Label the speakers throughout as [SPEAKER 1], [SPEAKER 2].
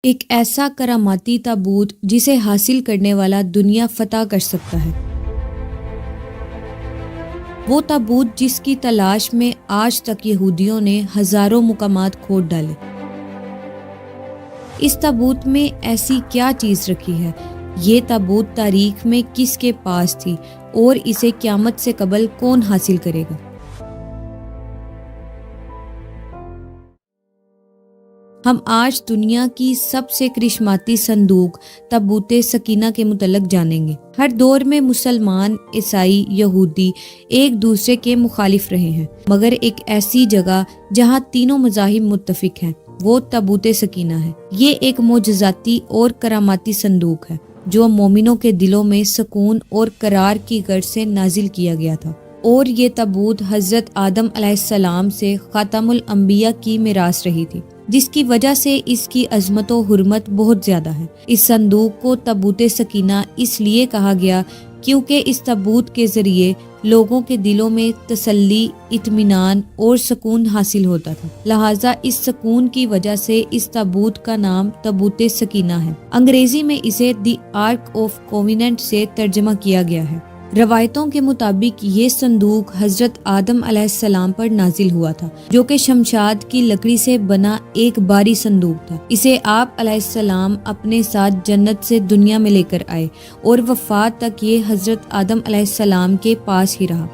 [SPEAKER 1] ایک ایسا کراماتی تابوت جسے حاصل کرنے والا دنیا فتح کر سکتا ہے۔ وہ تابوت جس کی تلاش میں آج تک یہودیوں نے ہزاروں مقامات کھود ڈالے۔ اس تابوت میں ایسی کیا چیز رکھی ہے؟ یہ تابوت تاریخ میں کس کے پاس تھی اور اسے قیامت سے قبل کون حاصل کرے گا؟ ہم آج دنیا کی سب سے کرشماتی صندوق تابوت سکینہ کے متعلق جانیں گے۔ ہر دور میں مسلمان، عیسائی، یہودی ایک دوسرے کے مخالف رہے ہیں، مگر ایک ایسی جگہ جہاں تینوں مذاہب متفق ہیں، وہ تابوت سکینہ ہے۔ یہ ایک معجزاتی اور کراماتی صندوق ہے جو مومنوں کے دلوں میں سکون اور قرار کی غرض سے نازل کیا گیا تھا، اور یہ تابوت حضرت آدم علیہ السلام سے خاتم الانبیاء کی میراث رہی تھی، جس کی وجہ سے اس کی عظمت و حرمت بہت زیادہ ہے۔ اس صندوق کو تابوت سکینہ اس لیے کہا گیا کیونکہ اس تابوت کے ذریعے لوگوں کے دلوں میں تسلی، اطمینان اور سکون حاصل ہوتا تھا، لہٰذا اس سکون کی وجہ سے اس تابوت کا نام تابوت سکینہ ہے۔ انگریزی میں اسے دی آرک آف کووننٹ سے ترجمہ کیا گیا ہے۔ روایتوں کے مطابق یہ صندوق حضرت آدم علیہ السلام پر نازل ہوا تھا، جو کہ شمشاد کی لکڑی سے بنا ایک بھاری صندوق تھا۔ اسے آپ علیہ السلام اپنے ساتھ جنت سے دنیا میں لے کر آئے اور وفات تک یہ حضرت آدم علیہ السلام کے پاس ہی رہا۔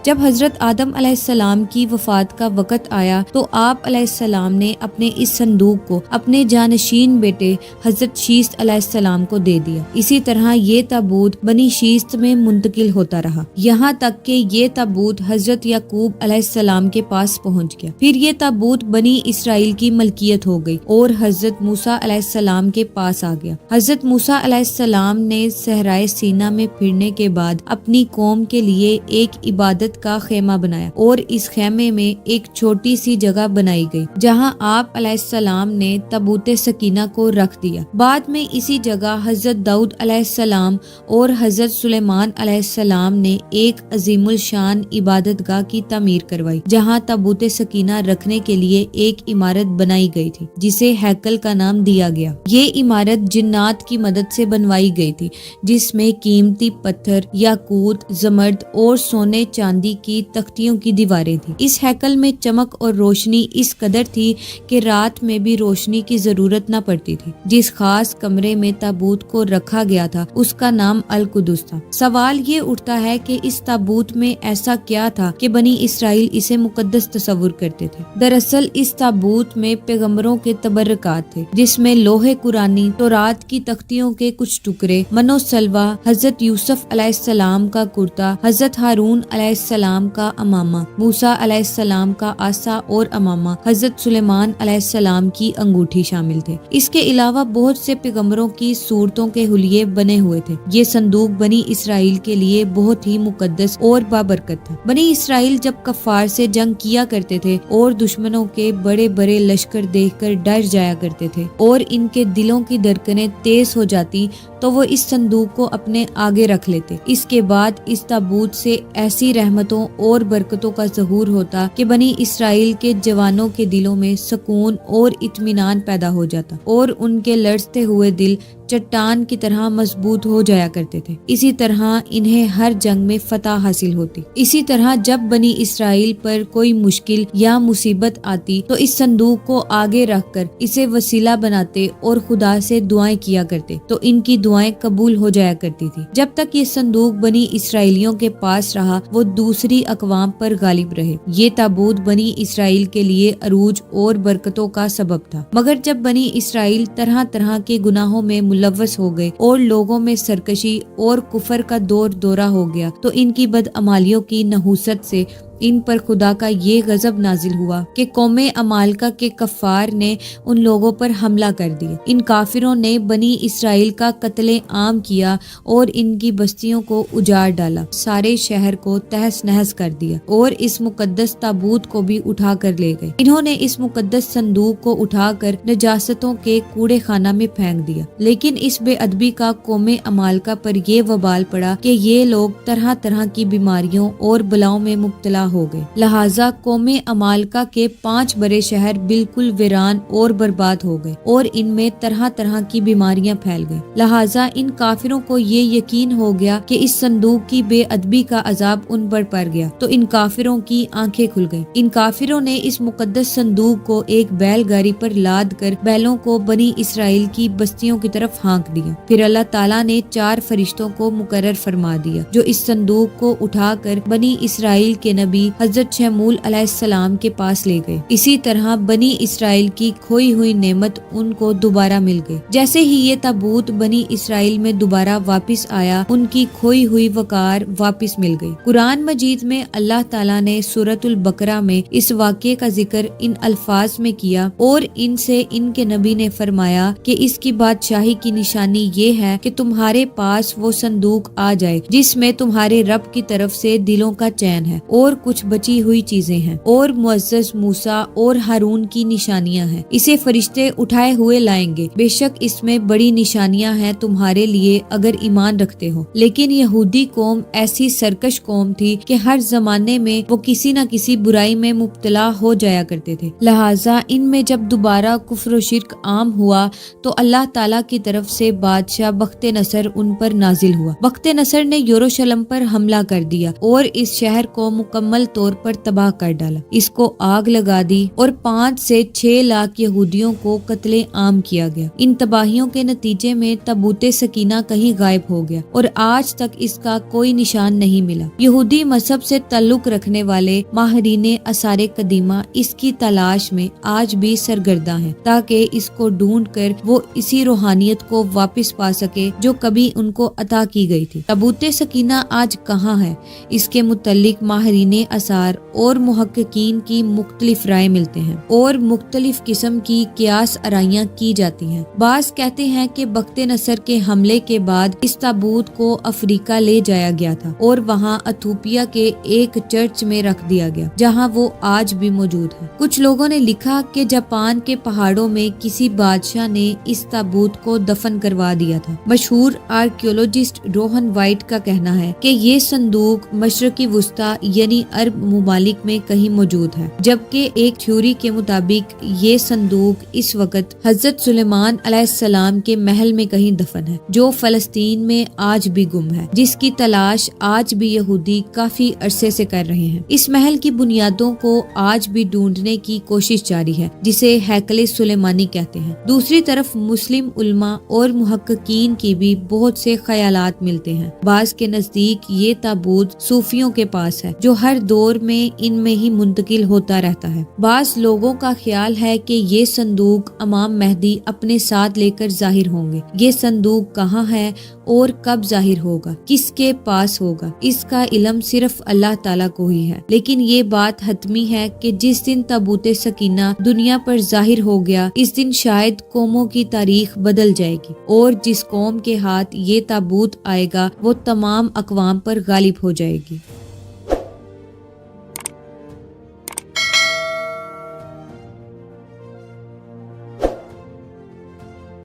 [SPEAKER 1] جب حضرت آدم علیہ السلام کی وفات کا وقت آیا تو آپ علیہ السلام نے اپنے اس صندوق کو اپنے جانشین بیٹے حضرت شیث علیہ السلام کو دے دیا۔ اسی طرح یہ تابوت بنی شیث میں منتقل ہوتا رہا، یہاں تک کہ یہ تابوت حضرت یعقوب علیہ السلام کے پاس پہنچ گیا۔ پھر یہ تابوت بنی اسرائیل کی ملکیت ہو گئی اور حضرت موسیٰ علیہ السلام کے پاس آ گیا۔ حضرت موسیٰ علیہ السلام نے صحرائے سینا میں پھرنے کے بعد اپنی قوم کے لیے ایک عبادت کا خیمہ بنایا، اور اس خیمے میں ایک چھوٹی سی جگہ بنائی گئی جہاں آپ علیہ السلام نے تابوت سکینہ کو رکھ دیا۔ بعد میں اسی جگہ حضرت داؤد علیہ السلام اور حضرت سلیمان علیہ السلام نے ایک عظیم الشان عبادت گاہ کی تعمیر کروائی، جہاں تابوت سکینہ رکھنے کے لیے ایک عمارت بنائی گئی تھی جسے ہیکل کا نام دیا گیا۔ یہ عمارت جنات کی مدد سے بنوائی گئی تھی، جس میں قیمتی پتھر، یاقوت، زمرد اور سونے چاندی کی تختیوں کی دیواریں تھیں۔ اس ہیکل میں چمک اور روشنی اس قدر تھی کہ رات میں بھی روشنی کی ضرورت نہ پڑتی تھی۔ جس خاص کمرے میں تابوت کو رکھا گیا تھا اس کا نام القدس تھا۔ سوال یہ اٹھتا ہے کہ اس تابوت میں ایسا کیا تھا کہ بنی اسرائیل اسے مقدس تصور کرتے تھے؟ دراصل اس تابوت میں پیغمبروں کے تبرکات تھے، جس میں لوح قرآنی، تورات کی تختیوں کے کچھ ٹکڑے، من و سلوہ، حضرت یوسف علیہ السلام کا کرتا، حضرت ہارون علیہ السلام کا امامہ، موسیٰ علیہ السلام کا عصا اور امامہ، حضرت سلیمان علیہ السلام کی انگوٹھی شامل تھے۔ اس کے علاوہ بہت سے پیغمبروں کی صورتوں کے حلیے بنے ہوئے تھے۔ یہ صندوق بنی اسرائیل کے لیے بہت ہی مقدس اور بابرکت تھا۔ بنی اسرائیل جب کفار سے جنگ کیا کرتے تھے اور دشمنوں کے بڑے بڑے لشکر دیکھ کر ڈر جایا کرتے تھے اور ان کے دلوں کی دھڑکنیں تیز ہو جاتی تو وہ اس صندوق کو اپنے آگے رکھ لیتے۔ اس کے بعد اس تابوت سے ایسی رحمتوں اور برکتوں کا ظہور ہوتا کہ بنی اسرائیل کے جوانوں کے دلوں میں سکون اور اطمینان پیدا ہو جاتا اور ان کے لرزتے ہوئے دل چٹان کی طرح مضبوط ہو جایا کرتے تھے۔ اسی طرح انہیں ہر جنگ میں فتح حاصل ہوتی۔ اسی طرح جب بنی اسرائیل پر کوئی مشکل یا مصیبت آتی تو اس صندوق کو آگے رکھ کر اسے وسیلہ بناتے اور خدا سے دعائیں کیا کرتے تو ان کی دعائیں قبول ہو جایا کرتی تھی۔ جب تک یہ صندوق بنی اسرائیلیوں کے پاس رہا وہ دوسری اقوام پر غالب رہے۔ یہ تابوت بنی اسرائیل کے لیے عروج اور برکتوں کا سبب تھا، مگر جب بنی اسرائیل طرح طرح کے گناہوں میں ملوث ہو گئے اور لوگوں میں سرکشی اور کفر کا دورہ ہو گیا تو ان کی بدعمالیوں کی نحوست سے ان پر خدا کا یہ غضب نازل ہوا کہ قوم عمالقہ کے کفار نے ان لوگوں پر حملہ کر دیا۔ ان کافروں نے بنی اسرائیل کا قتل عام کیا اور ان کی بستیوں کو اجاڑ ڈالا، سارے شہر کو تہس نہس کر دیا اور اس مقدس تابوت کو بھی اٹھا کر لے گئے۔ انہوں نے اس مقدس صندوق کو اٹھا کر نجاستوں کے کوڑے خانہ میں پھینک دیا، لیکن اس بے ادبی کا قوم عمالقہ پر یہ وبال پڑا کہ یہ لوگ طرح طرح کی بیماریوں اور بلاؤں میں مبتلا ہو گئے، لہٰذا قوم عمالقہ کے 5 بڑے شہر بالکل ویران اور برباد ہو گئے اور ان میں طرح طرح کی بیماریاں پھیل گئی۔ لہٰذا ان کافروں کو یہ یقین ہو گیا کہ اس صندوق کی بے ادبی کا عذاب ان پر پڑ گیا، تو ان کافروں کی آنکھیں کھل گئیں۔ ان کافروں نے اس مقدس صندوق کو ایک بیل گاڑی پر لاد کر بیلوں کو بنی اسرائیل کی بستیوں کی طرف ہانک دیا۔ پھر اللہ تعالیٰ نے 4 فرشتوں کو مقرر فرما دیا جو اس صندوق کو اٹھا کر بنی اسرائیل کے نبی حضرت شمعون علیہ السلام کے پاس لے گئے۔ اسی طرح بنی اسرائیل کی کھوئی ہوئی نعمت ان کو دوبارہ مل گئی۔ جیسے ہی یہ تابوت بنی اسرائیل میں دوبارہ واپس آیا، ان کی کھوئی ہوئی وقار واپس مل گئی۔ قرآن مجید میں اللہ تعالیٰ نے سورۃ البقرہ میں اس واقعے کا ذکر ان الفاظ میں کیا اور ان سے ان کے نبی نے فرمایا کہ اس کی بادشاہی کی نشانی یہ ہے کہ تمہارے پاس وہ صندوق آ جائے جس میں تمہارے رب کی طرف سے دلوں کا چین ہے اور کچھ بچی ہوئی چیزیں ہیں اور معزز موسیٰ اور ہارون کی نشانیاں ہیں۔ اسے فرشتے اٹھائے ہوئے لائیں گے، بے شک اس میں بڑی نشانیاں ہیں تمہارے لیے اگر ایمان رکھتے ہو۔ لیکن یہودی قوم ایسی سرکش قوم تھی کہ ہر زمانے میں وہ کسی نہ کسی برائی میں مبتلا ہو جایا کرتے تھے، لہٰذا ان میں جب دوبارہ کفر و شرک عام ہوا تو اللہ تعالیٰ کی طرف سے بادشاہ بخت نصر ان پر نازل ہوا۔ بخت نصر نے یروشلم پر حملہ کر دیا اور اس شہر کو مکمل طور پر تباہ کر ڈالا، اس کو آگ لگا دی اور 5 سے 6 لاکھ یہودیوں کو قتل عام کیا گیا۔ ان تباہیوں کے نتیجے میں تابوت سکینہ کہیں غائب ہو گیا اور آج تک اس کا کوئی نشان نہیں ملا۔ یہودی مذہب سے تعلق رکھنے والے ماہرین آثار قدیمہ اس کی تلاش میں آج بھی سرگرداں ہیں تاکہ اس کو ڈھونڈ کر وہ اسی روحانیت کو واپس پا سکے جو کبھی ان کو عطا کی گئی تھی۔ تابوت سکینہ آج کہاں ہے، اس کے متعلق ماہرین آثار اور محققین کی مختلف رائے ملتے ہیں اور مختلف قسم کی قیاس آرائیاں کی جاتی ہیں۔ بعض کہتے ہیں کہ بخت نصر کے حملے کے بعد اس تابوت کو افریقہ لے جایا گیا تھا اور وہاں ایتھوپیا کے ایک چرچ میں رکھ دیا گیا جہاں وہ آج بھی موجود ہے۔ کچھ لوگوں نے لکھا کہ جاپان کے پہاڑوں میں کسی بادشاہ نے اس تابوت کو دفن کروا دیا تھا۔ مشہور آرکیولوجسٹ روہن وائٹ کا کہنا ہے کہ یہ صندوق مشرقی وسطی یعنی عرب ممالک میں کہیں موجود ہے، جبکہ ایک تھیوری کے مطابق یہ صندوق اس وقت حضرت سلیمان علیہ السلام کے محل میں کہیں دفن ہے جو فلسطین میں آج بھی گم ہے، جس کی تلاش آج بھی یہودی کافی عرصے سے کر رہے ہیں۔ اس محل کی بنیادوں کو آج بھی ڈھونڈنے کی کوشش جاری ہے جسے ہیکل سلیمانی کہتے ہیں۔ دوسری طرف مسلم علماء اور محققین کی بھی بہت سے خیالات ملتے ہیں۔ بعض کے نزدیک یہ تابوت صوفیوں کے پاس ہے جو ہر دور میں ان میں ہی منتقل ہوتا رہتا ہے۔ بعض لوگوں کا خیال ہے کہ یہ صندوق امام مہدی اپنے ساتھ لے کر ظاہر ہوں گے۔ یہ صندوق کہاں ہے اور کب ظاہر ہوگا، کس کے پاس ہوگا، اس کا علم صرف اللہ تعالیٰ کو ہی ہے۔ لیکن یہ بات حتمی ہے کہ جس دن تابوت سکینہ دنیا پر ظاہر ہو گیا، اس دن شاید قوموں کی تاریخ بدل جائے گی اور جس قوم کے ہاتھ یہ تابوت آئے گا وہ تمام اقوام پر غالب ہو جائے گی۔